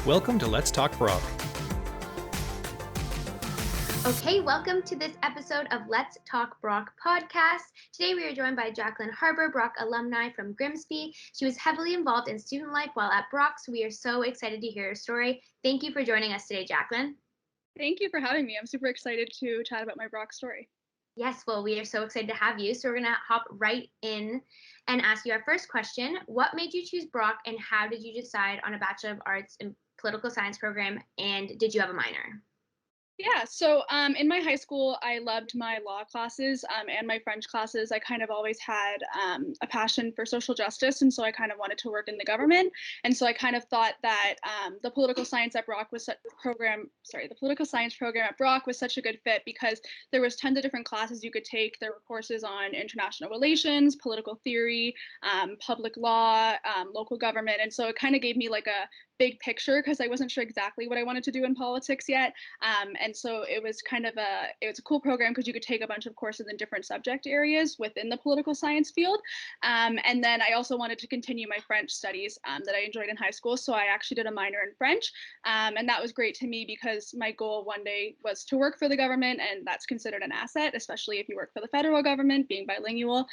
Welcome to Let's Talk Brock. Okay, welcome to this episode of Let's Talk Brock podcast. Today we are joined by Jacqueline Harber, Brock alumni from Grimsby. She was heavily involved in student life while at Brock, so we are so excited to hear her story. Thank you for joining us today, Jacqueline. Thank you for having me. I'm super excited to chat about my Brock story. Yes, well, we are so excited to have you. So we're going to hop right in and ask you our first question. What made you choose Brock, and how did you decide on a Bachelor of Arts in Political Science program, and did you have a minor? Yeah, so in my high school, I loved my law classes and my French classes. I kind of always had a passion for social justice, and so I kind of wanted to work in the government. And so I kind of thought that the political science at Brock was the political science program at Brock was such a good fit because there was tons of different classes you could take. There were courses on international relations, political theory, public law, local government, and so it kind of gave me like a big picture because I wasn't sure exactly what I wanted to do in politics yet. And so it was a cool program because you could take a bunch of courses in different subject areas within the political science field. And then I also wanted to continue my French studies that I enjoyed in high school. So I actually did a minor in French. And that was great to me because my goal one day was to work for the government, and that's considered an asset, especially if you work for the federal government, being bilingual.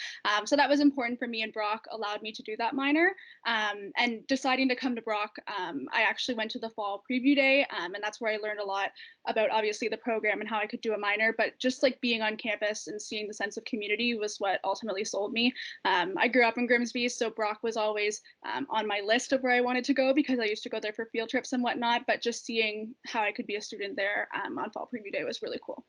So that was important for me, and Brock allowed me to do that minor. And deciding to come to Brock, I actually went to the fall preview day, and that's where I learned a lot about obviously the program and how I could do a minor, but just like being on campus and seeing the sense of community was what ultimately sold me. I grew up in Grimsby, so Brock was always on my list of where I wanted to go because I used to go there for field trips and whatnot, but just seeing how I could be a student there on fall preview day was really cool.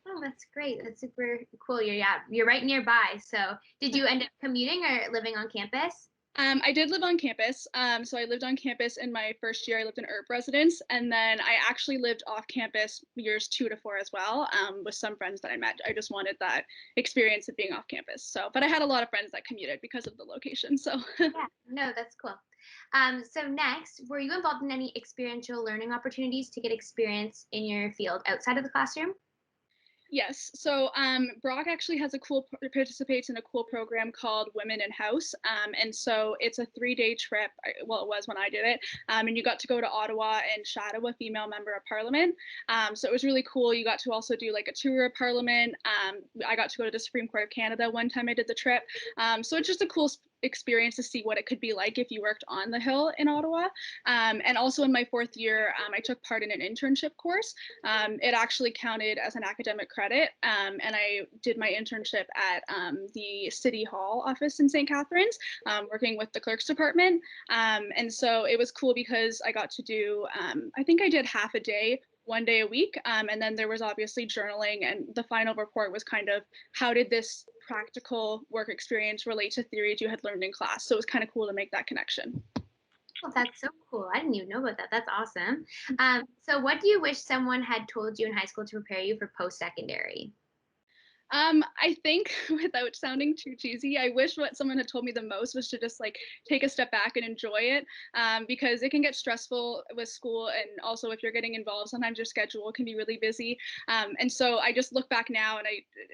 Oh, that's great. That's super cool. You're right nearby. So did you end up commuting or living on campus? I did live on campus. So I lived on campus in my first year. I lived in URB residence, and then I actually lived off campus years 2 to 4 as well, with some friends that I met. I just wanted that experience of being off campus. So, but I had a lot of friends that commuted because of the location. So Yeah, no, that's cool. So next, were you involved in any experiential learning opportunities to get experience in your field outside of the classroom? Yes. So Brock actually participates in a cool program called Women in House. And so it's a 3-day trip. Well, it was when I did it. And you got to go to Ottawa and shadow a female member of parliament. So it was really cool. You got to also do like a tour of parliament. I got to go to the Supreme Court of Canada one time I did the trip. So it's just a cool experience to see what it could be like if you worked on the Hill in Ottawa. And also in my 4th year, I took part in an internship course. It actually counted as an academic credit, and I did my internship at the City Hall office in St. Catharines, working with the clerk's department. And so it was cool because I got to do, I think I did half a day, 1 day a week. And then there was obviously journaling, and the final report was kind of how did this practical work experience relate to theories you had learned in class. So it was kind of cool to make that connection. Oh, that's so cool. I didn't even know about that. That's awesome. So what do you wish someone had told you in high school to prepare you for post-secondary? I think without sounding too cheesy, I wish what someone had told me the most was to just like take a step back and enjoy it, because it can get stressful with school, and also if you're getting involved, sometimes your schedule can be really busy. And so I just look back now, and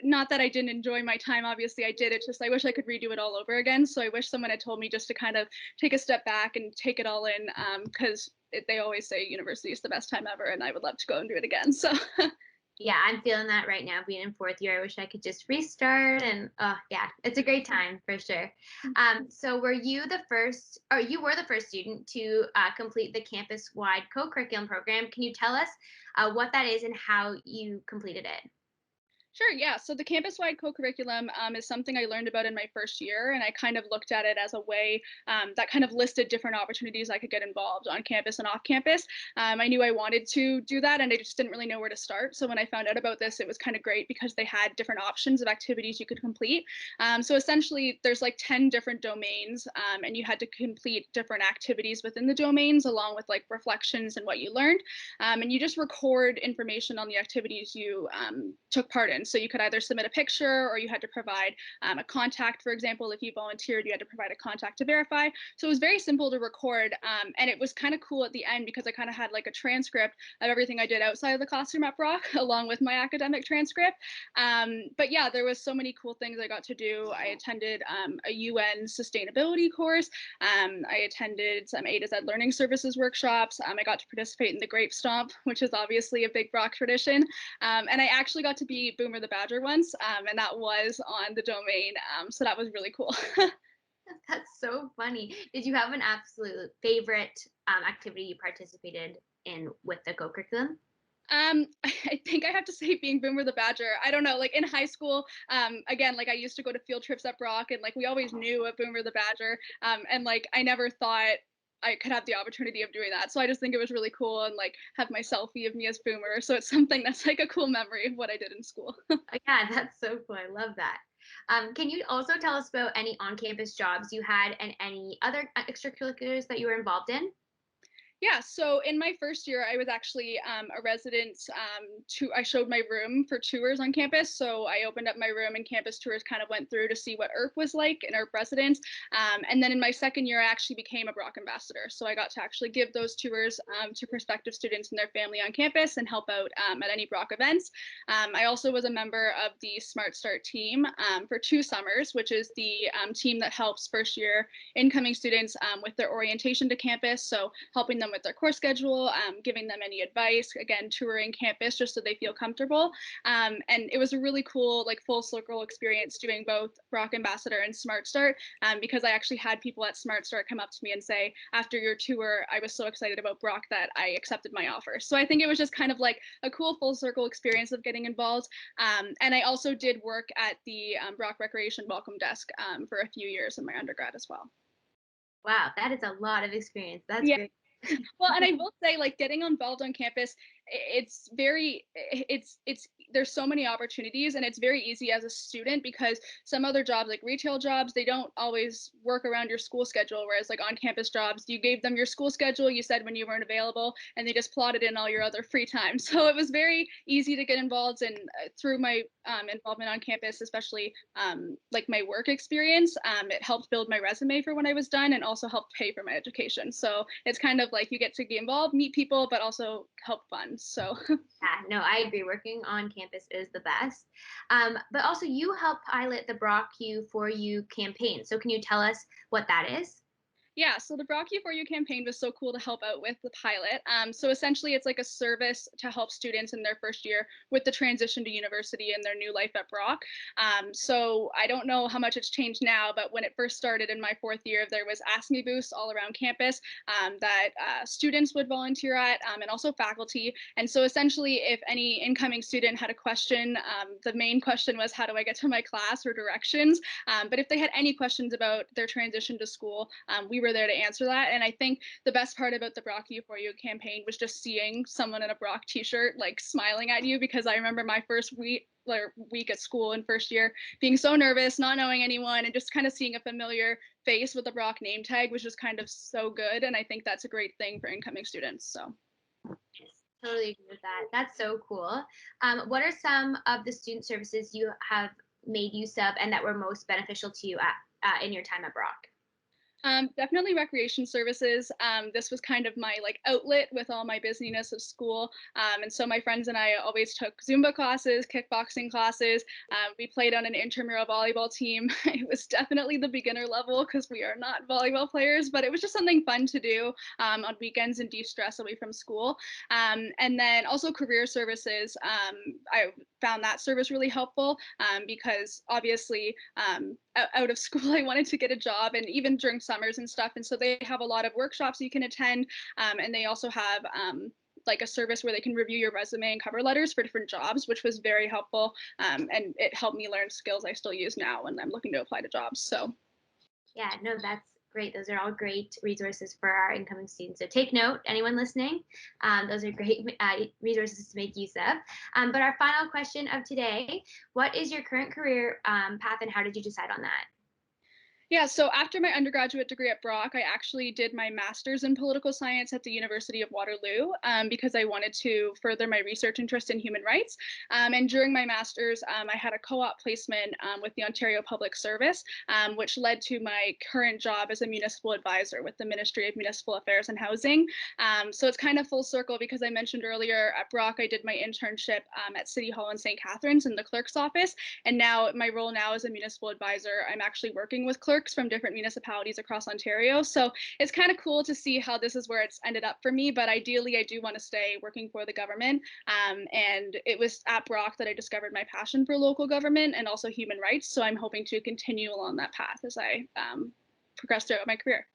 not that I didn't enjoy my time, obviously I did. It's just I wish I could redo it all over again. So I wish someone had told me just to kind of take a step back and take it all in, because they always say university is the best time ever, and I would love to go and do it again. So. Yeah, I'm feeling that right now, being in 4th year. I wish I could just restart, and oh yeah, it's a great time for sure. So you were the first student to complete the campus-wide co-curriculum program. Can you tell us what that is and how you completed it? Sure, yeah. So the campus-wide co-curriculum is something I learned about in my first year, and I kind of looked at it as a way that kind of listed different opportunities I could get involved on campus and off campus. I knew I wanted to do that, and I just didn't really know where to start. So when I found out about this, it was kind of great because they had different options of activities you could complete. So essentially, there's like 10 different domains, and you had to complete different activities within the domains along with like reflections and what you learned. And you just record information on the activities you took part in. And so you could either submit a picture or you had to provide a contact, for example. If you volunteered, you had to provide a contact to verify. So it was very simple to record. And it was kind of cool at the end because I kind of had like a transcript of everything I did outside of the classroom at Brock, along with my academic transcript. But yeah, there was so many cool things I got to do. I attended a UN sustainability course. I attended some A to Z learning services workshops. I got to participate in the grape stomp, which is obviously a big Brock tradition. And I actually got to be Boomer the Badger once, and that was on the domain. So that was really cool. That's so funny. Did you have an absolute favorite activity you participated in with the co-curriculum? I think I have to say being Boomer the Badger. I don't know, like in high school, again, like I used to go to field trips at Brock and like we always knew of Boomer the Badger. And like I never thought I could have the opportunity of doing that. So I just think it was really cool and like have my selfie of me as Boomer. So it's something that's like a cool memory of what I did in school. Yeah, that's so cool. I love that. Can you also tell us about any on-campus jobs you had and any other extracurriculars that you were involved in? Yeah, so in my first year, I was actually a resident. I showed my room for tours on campus. So I opened up my room and campus tours kind of went through to see what ERP was like and ERP residence. And then in my second year, I actually became a Brock ambassador. So I got to actually give those tours to prospective students and their family on campus and help out at any Brock events. I also was a member of the Smart Start team for 2 summers, which is the team that helps first year incoming students with their orientation to campus. So helping them with their course schedule, giving them any advice, again, touring campus just so they feel comfortable. And it was a really cool, like full circle experience doing both Brock Ambassador and Smart Start because I actually had people at Smart Start come up to me and say, after your tour, I was so excited about Brock that I accepted my offer. So I think it was just kind of like a cool full circle experience of getting involved. And I also did work at the Brock Recreation Welcome Desk for a few years in my undergrad as well. Wow, that is a lot of experience. That's Yeah. great. Well, and I will say, like, getting involved on campus, it's there's so many opportunities, and it's very easy as a student because some other jobs, like retail jobs, they don't always work around your school schedule. Whereas, like on campus jobs, you gave them your school schedule, you said when you weren't available, and they just plotted in all your other free time. So it was very easy to get involved, and through my involvement on campus, especially like my work experience, it helped build my resume for when I was done, and also helped pay for my education. So it's kind of like you get to get involved, meet people, but also help fund. So Yeah, no, I agree. Working on campus is the best. But also, you help pilot the BU4U campaign. So, can you tell us what that is? yeah, so the BU4U campaign was so cool to help out with the pilot. So essentially, it's like a service to help students in their first year with the transition to university and their new life at Brock. So I don't know how much it's changed now, but when it first started in my 4th year, there was Ask Me booths all around campus that students would volunteer at, and also faculty. And so essentially, if any incoming student had a question, the main question was, how do I get to my class, or directions? But if they had any questions about their transition to school, we were there to answer that. And I think the best part about the Brock U4U campaign was just seeing someone in a Brock t-shirt like smiling at you, because I remember my first week at school in first year being so nervous, not knowing anyone, and just kind of seeing a familiar face with the Brock name tag was just kind of so good. And I think that's a great thing for incoming students. So Yes, totally agree with that. That's so cool. What are some of the student services you have made use of and that were most beneficial to you in your time at Brock? Definitely recreation services. This was kind of my like outlet with all my busyness of school. And so my friends and I always took Zumba classes, kickboxing classes. We played on an intramural volleyball team. It was definitely the beginner level because we are not volleyball players, but it was just something fun to do on weekends and de-stress away from school. And then also career services. I found that service really helpful because obviously out of school, I wanted to get a job, and even during summers and stuff. And so they have a lot of workshops you can attend, and they also have like a service where they can review your resume and cover letters for different jobs, which was very helpful. And it helped me learn skills I still use now when I'm looking to apply to jobs. So Yeah, no, that's great. Those are all great resources for our incoming students. So take note, anyone listening, those are great resources to make use of. But our final question of today, what is your current career path and how did you decide on that? Yeah, so after my undergraduate degree at Brock, I actually did my master's in political science at the University of Waterloo because I wanted to further my research interest in human rights. And during my master's, I had a co-op placement with the Ontario Public Service, which led to my current job as a municipal advisor with the Ministry of Municipal Affairs and Housing. So it's kind of full circle because I mentioned earlier at Brock, I did my internship at City Hall in St. Catharines in the clerk's office. And now my role now as a municipal advisor, I'm actually working with clerks from different municipalities across Ontario. So it's kind of cool to see how this is where it's ended up for me. But ideally, I do want to stay working for the government. And it was at Brock that I discovered my passion for local government and also human rights. So I'm hoping to continue along that path as I progress throughout my career.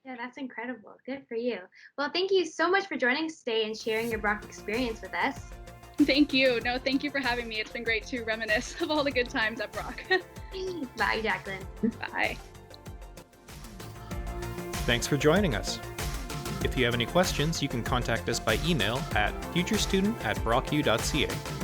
Yeah, that's incredible. Good for you. Well, thank you so much for joining us today and sharing your Brock experience with us. Thank you. No, thank you for having me. It's been great to reminisce of all the good times at Brock. Bye, Jacqueline. Bye. Thanks for joining us. If you have any questions, you can contact us by email at futurestudent@brocku.ca.